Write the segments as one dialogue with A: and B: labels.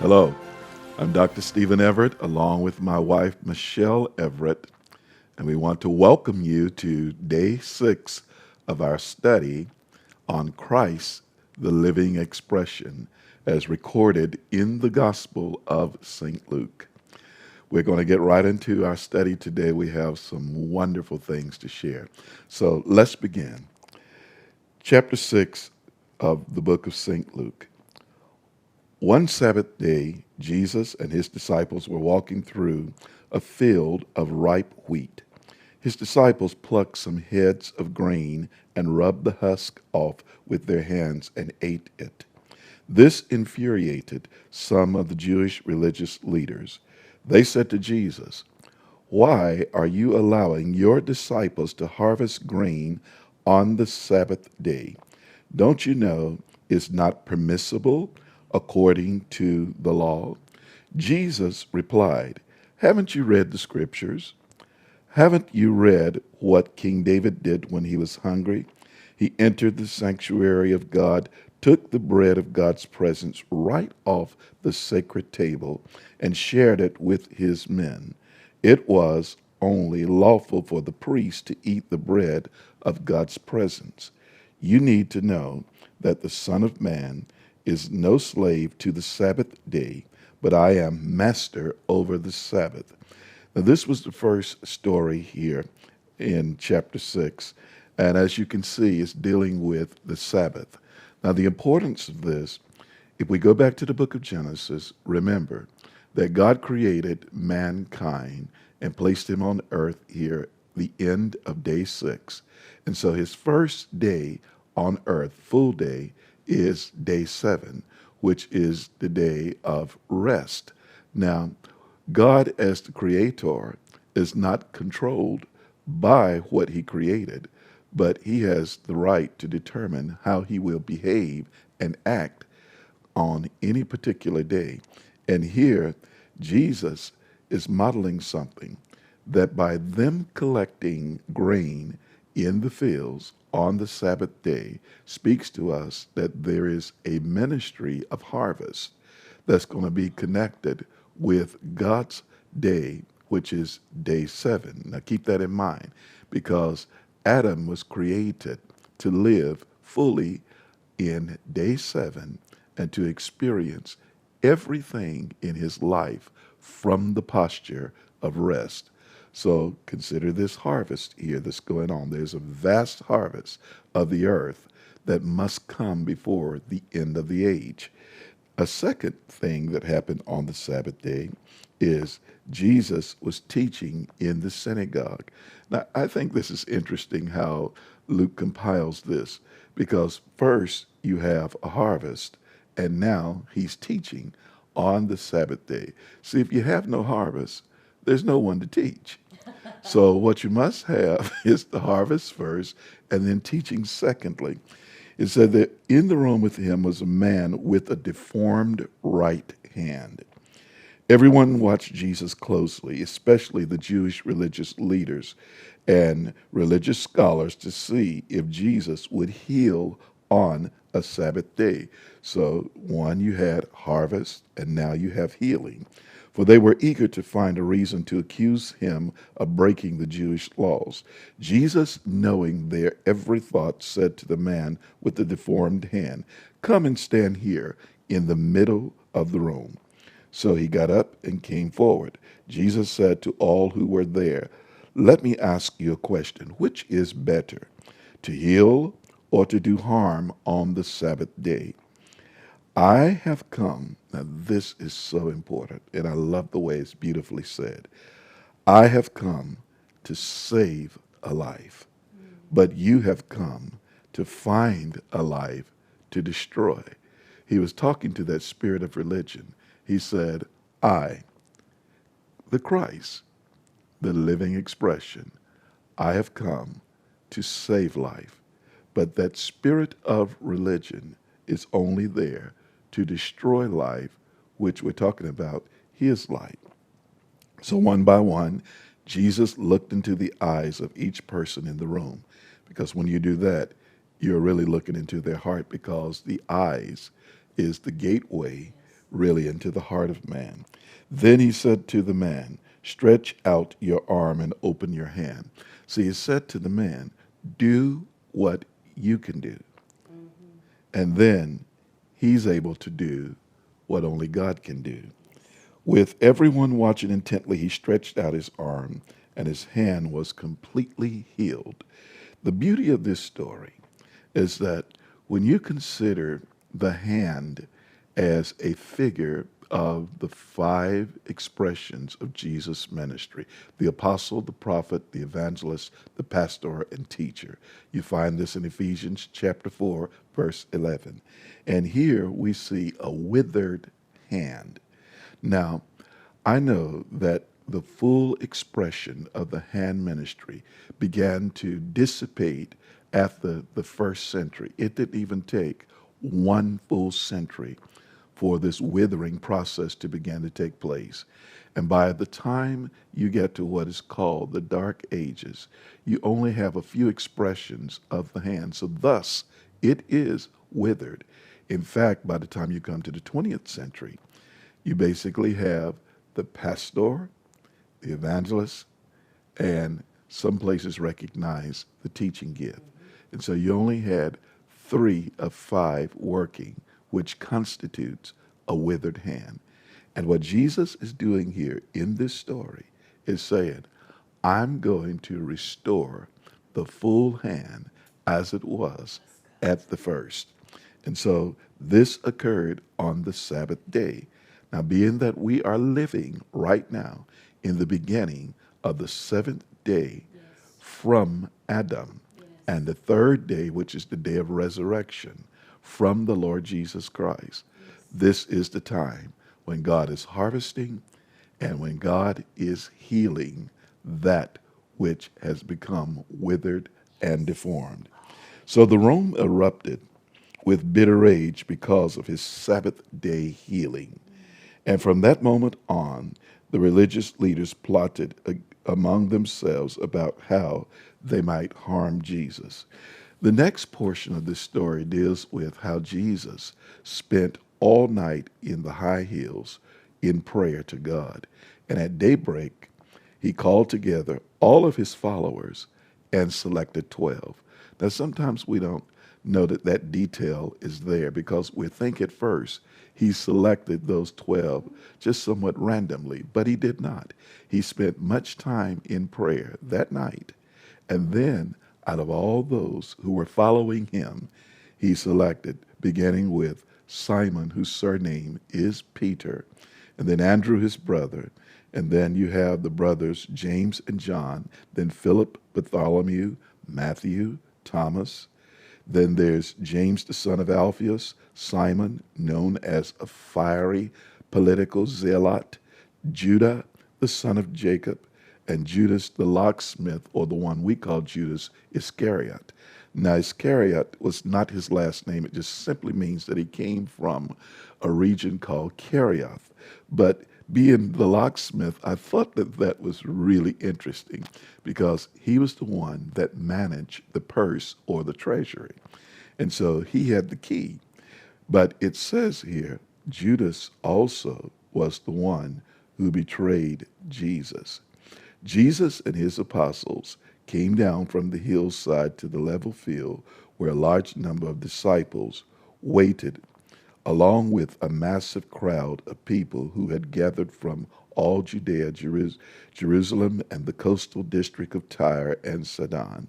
A: Hello, I'm Dr. Stephen Everett, along with my wife, Michelle Everett, and we want to welcome you to day 6 of our study on Christ, the living expression, as recorded in the Gospel of St. Luke. We're going to get right into our study today. We have some wonderful things to share. So let's begin. Chapter 6 of the book of St. Luke. One Sabbath day, Jesus and his disciples were walking through a field of ripe wheat. His disciples plucked some heads of grain and rubbed the husk off with their hands and ate it. This infuriated some of the Jewish religious leaders. They said to Jesus, "Why are you allowing your disciples to harvest grain on the Sabbath day? Don't you know it's not permissible according to the law?" Jesus replied, "Haven't you read the scriptures? Haven't you read what King David did when he was hungry? He entered the sanctuary of God, took the bread of God's presence right off the sacred table, and shared it with his men. It was only lawful for the priest to eat the bread of God's presence. You need to know that the Son of Man is no slave to the Sabbath day, but I am master over the Sabbath." Now, this was the first story here in chapter 6. And as you can see, it's dealing with the Sabbath. Now, the importance of this, if we go back to the book of Genesis, remember that God created mankind and placed him on earth here, the end of day 6. And so his first day on earth, full day, is day 7, which is the day of rest. Now, God, as the creator, is not controlled by what he created, but he has the right to determine how he will behave and act on any particular day. And here, Jesus is modeling something that by them collecting grain in the fields on the Sabbath day speaks to us that there is a ministry of harvest that's going to be connected with God's day, which is day 7. Now keep that in mind, because Adam was created to live fully in day 7 and to experience everything in his life from the posture of rest. So consider this harvest here that's going on. There's a vast harvest of the earth that must come before the end of the age. A second thing that happened on the Sabbath day is Jesus was teaching in the synagogue. Now, I think this is interesting how Luke compiles this, because first you have a harvest, and now he's teaching on the Sabbath day. See, if you have no harvest, there's no one to teach. So what you must have is the harvest first, and then teaching secondly. It said that in the room with him was a man with a deformed right hand. Everyone watched Jesus closely, especially the Jewish religious leaders and religious scholars, to see if Jesus would heal on a Sabbath day. So, one, you had harvest, and now you have healing. For they were eager to find a reason to accuse him of breaking the Jewish laws. Jesus, knowing their every thought, said to the man with the deformed hand, "Come and stand here in the middle of the room." So he got up and came forward. Jesus said to all who were there, "Let me ask you a question. Which is better, to heal or to do harm on the Sabbath day?" I have come, now this is so important, and I love the way it's beautifully said. I have come to save a life, but you have come to find a life to destroy. He was talking to that spirit of religion. He said, I, the Christ, the living expression, I have come to save life. But that spirit of religion is only there to destroy life, which we're talking about his light. So one by one, Jesus looked into the eyes of each person in the room, because when you do that, you're really looking into their heart, because the eyes is the gateway really into the heart of man. Then he said to the man, stretch out your arm and open your hand. So he said to the man, do what you can do. And then he's able to do what only God can do. With everyone watching intently, he stretched out his arm, and his hand was completely healed. The beauty of this story is that when you consider the hand as a figure of the five expressions of Jesus' ministry, the apostle, the prophet, the evangelist, the pastor, and teacher. You find this in Ephesians chapter 4, verse 11. And here we see a withered hand. Now, I know that the full expression of the hand ministry began to dissipate after the first century. It didn't even take one full century for this withering process to begin to take place. And by the time you get to what is called the Dark Ages, you only have a few expressions of the hand. So thus, it is withered. In fact, by the time you come to the 20th century, you basically have the pastor, the evangelist, and some places recognize the teaching gift. And so you only had 3 of 5 working, which constitutes a withered hand. And what Jesus is doing here in this story is saying, I'm going to restore the full hand as it was at the first. And so this occurred on the Sabbath day. Now, being that we are living right now in the beginning of the 7th day from Adam, and the 3rd day, which is the day of resurrection, from the Lord Jesus Christ, this is the time when God is harvesting and when God is healing that which has become withered and deformed. So the Rome erupted with bitter rage because of his Sabbath day healing. And from that moment on, the religious leaders plotted among themselves about how they might harm Jesus. The next portion of this story deals with how Jesus spent all night in the high hills in prayer to God. And at daybreak, he called together all of his followers and selected 12. Now, sometimes we don't know that that detail is there because we think at first he selected those 12 just somewhat randomly, but he did not. He spent much time in prayer that night. And then, out of all those who were following him, he selected, beginning with Simon, whose surname is Peter, and then Andrew, his brother, and then you have the brothers James and John, then Philip, Bartholomew, Matthew, Thomas. Then there's James, the son of Alphaeus, Simon, known as a fiery political zealot, Judah, the son of Jacob, and Judas the locksmith, or the one we call Judas Iscariot. Now, Iscariot was not his last name. It just simply means that he came from a region called Kerioth. But being the locksmith, I thought that that was really interesting because he was the one that managed the purse or the treasury. And so he had the key. But it says here, Judas also was the one who betrayed Jesus. Jesus and his apostles came down from the hillside to the level field where a large number of disciples waited, along with a massive crowd of people who had gathered from all Judea, Jerusalem, and the coastal district of Tyre and Sidon.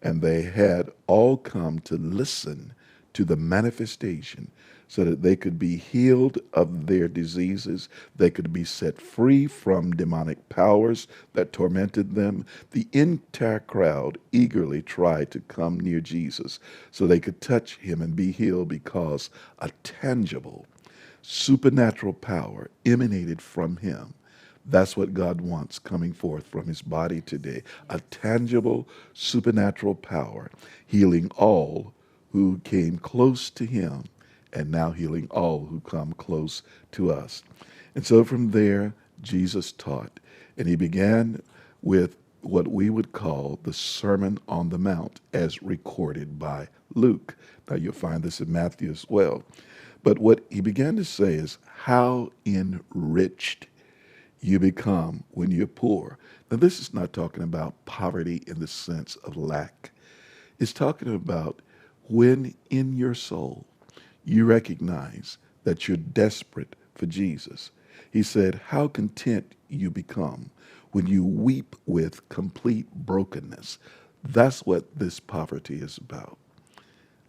A: And they had all come to listen to the manifestation so that they could be healed of their diseases. They could be set free from demonic powers that tormented them. The entire crowd eagerly tried to come near Jesus so they could touch him and be healed because a tangible, supernatural power emanated from him. That's what God wants coming forth from his body today. A tangible, supernatural power, healing all who came close to him, and now healing all who come close to us. And so from there, Jesus taught, and he began with what we would call the Sermon on the Mount as recorded by Luke. Now you'll find this in Matthew as well. But what he began to say is how enriched you become when you're poor. Now, this is not talking about poverty in the sense of lack. It's talking about when in your soul you recognize that you're desperate for Jesus. He said, how content you become when you weep with complete brokenness. That's what this poverty is about.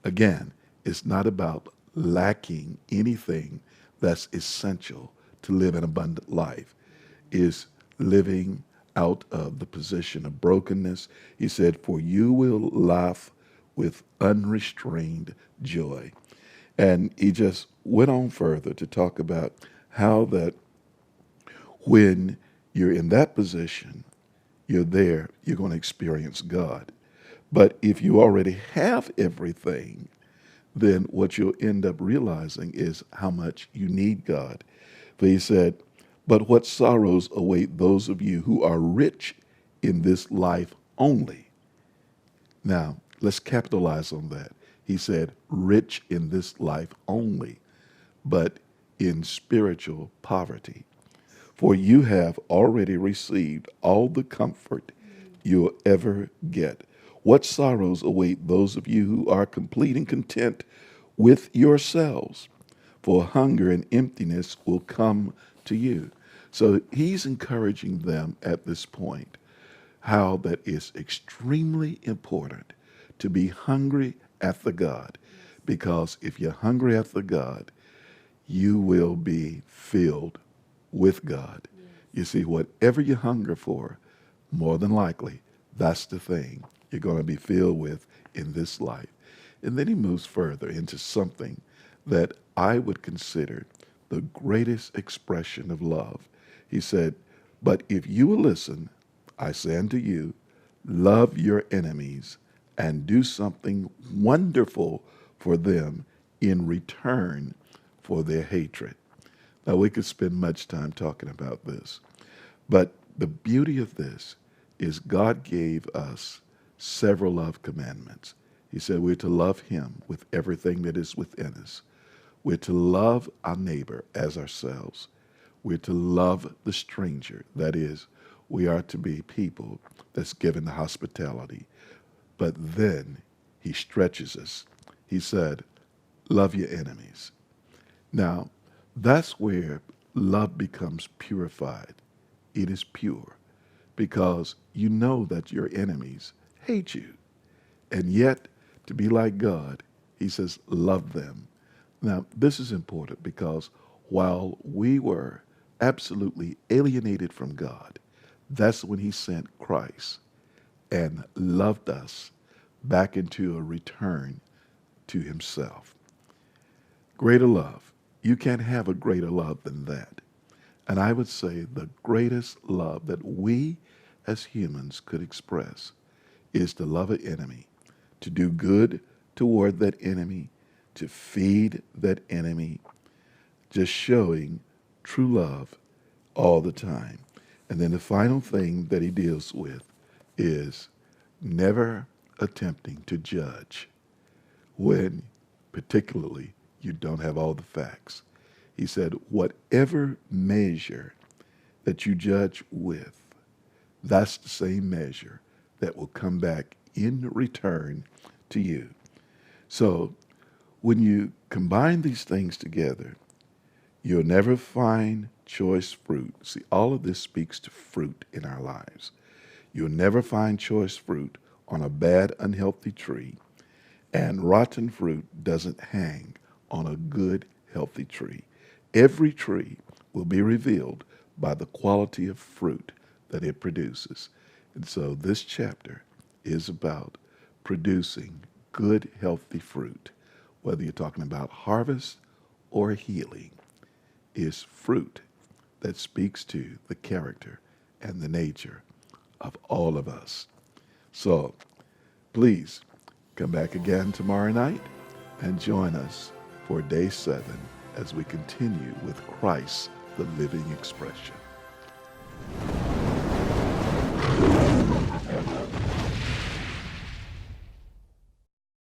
A: Again, it's not about lacking anything that's essential to live an abundant life. It's living out of the position of brokenness. He said, for you will laugh with unrestrained joy. And he just went on further to talk about how that when you're in that position, you're there, you're going to experience God. But if you already have everything, then what you'll end up realizing is how much you need God. For he said, but what sorrows await those of you who are rich in this life only. Now, let's capitalize on that. He said, rich in this life only, but in spiritual poverty. For you have already received all the comfort you'll ever get. What sorrows await those of you who are complete and content with yourselves? For hunger and emptiness will come to you. So he's encouraging them at this point how that is extremely important to be hungry after God. Because if you're hungry after God, you will be filled with God. You see, whatever you hunger for, more than likely, that's the thing you're going to be filled with in this life. And then he moves further into something that I would consider the greatest expression of love. He said, but if you will listen, I say unto you, love your enemies and do something wonderful for them in return for their hatred. Now, we could spend much time talking about this, but the beauty of this is God gave us several love commandments. He said we're to love him with everything that is within us. We're to love our neighbor as ourselves. We're to love the stranger. That is, we are to be people that's given the hospitality. But then he stretches us. He said, love your enemies. Now, that's where love becomes purified. It is pure because you know that your enemies hate you. And yet, to be like God, he says, love them. Now, this is important because while we were absolutely alienated from God, that's when he sent Christ and loved us back into a return to himself. Greater love. You can't have a greater love than that. And I would say the greatest love that we as humans could express is to love an enemy, to do good toward that enemy, to feed that enemy, just showing true love all the time. And then the final thing that he deals with is never attempting to judge when particularly you don't have all the facts. He said, whatever measure that you judge with, that's the same measure that will come back in return to you. So when you combine these things together, you'll never find choice fruit. See, all of this speaks to fruit in our lives. You'll never find choice fruit on a bad, unhealthy tree, and rotten fruit doesn't hang on a good, healthy tree. Every tree will be revealed by the quality of fruit that it produces. And so this chapter is about producing good, healthy fruit. Whether you're talking about harvest or healing, is fruit that speaks to the character and the nature of all of us. So please come back again tomorrow night and join us for day 7 as we continue with Christ, the living expression.